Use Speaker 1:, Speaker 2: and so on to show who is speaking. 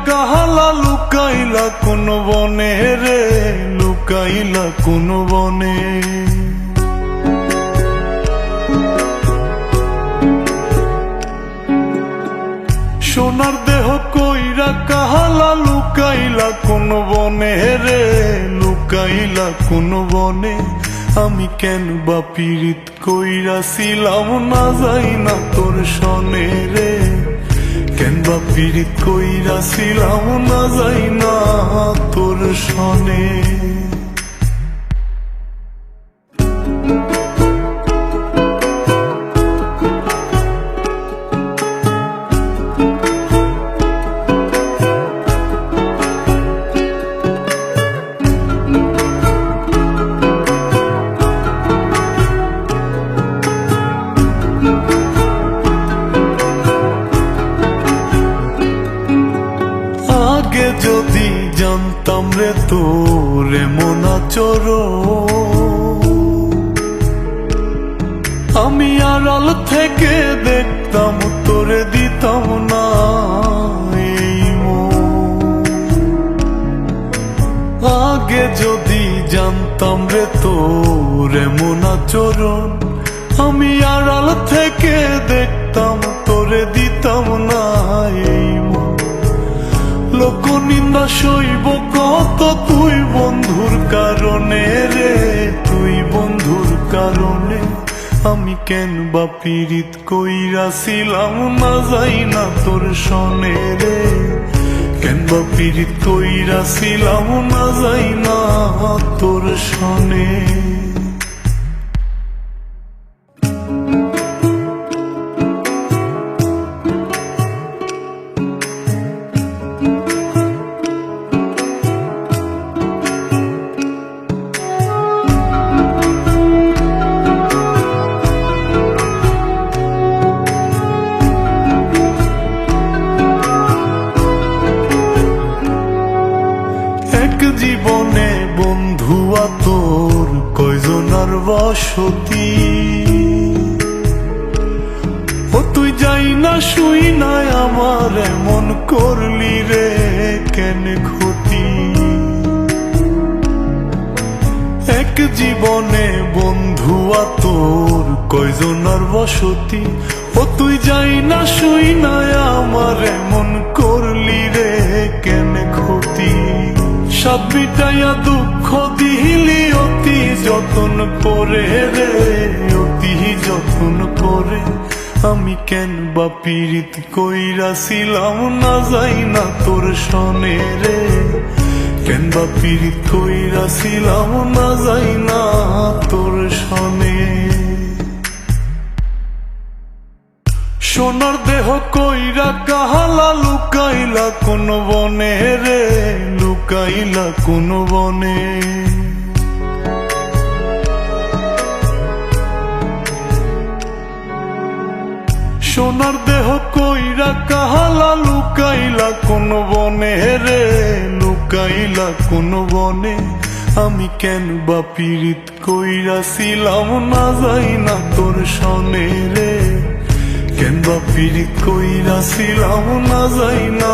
Speaker 1: কাহালা লুকাইলা কোন বনে রে, লুকাইলা কোন বনে। সোনার দেহ কইরা কাহালা লুকাইলা কোন বনে রে, লুকাইলা কোন বনে। আমি কেন বা পীড়িত কইরাছিলাম না যাই না তোর সনে রে, কেন বা পীড়িত কইরাছিলাম না যাই না তোর সনে। আগে যদি জানতাম রে তোর এমন আচরণ, আমি আড়াল থেকে দেখতাম তোরে দিতাম না এই মন। আগে যদি জানতাম রে তোর এমন আচরণ, আমি আড়াল থেকে দেখতাম তোরে দিতাম না এই মন। লোক নিন্দা সইব কত তুই বন্ধুর কারণে রে, তুই বন্ধুর কারণে। আমি কেন বা পীড়িত কইরাছিলাম না যাই না তোর সনে রে, কেন বা পীড়িত কইরাছিলাম না যাই না তোর সনে। জীবনে বন্ধুয়া তোর কয়জনার বসতি, ও তুই যাই না শুই নাই আমার এমন করলি রে কেন ক্ষতি। এক জীবনে বন্ধুয়া তোর কয়জনার বসতি, ও তুই যাই না শুই নাই আমার এমন করলি রে কেন ক্ষতি। সাত বিটাইয়া দুঃখ দিলি অতি যতন করে রে, অতি যতন করে। আমি কেন বা পীড়িত কইরাছিলাম না যাই না তোর সনে রে, কেন বা পীড়িত কইরাছিলাম না যাই না তোর সনে। সোনার দেহ কইরা কাহালা লুকাইলা কোন বনে রে, লুকাইলা কোন বনে। সোনার দেহ কইরা কাহালা লুকাইলা কোন বনে রে, লুকাইলা কোন বনে। আমি কেন বা পীড়িত কইরাছিলাম না যাই না তোর সনে রে, কেন বা পীড়িত কইরাছিলাম না যাই না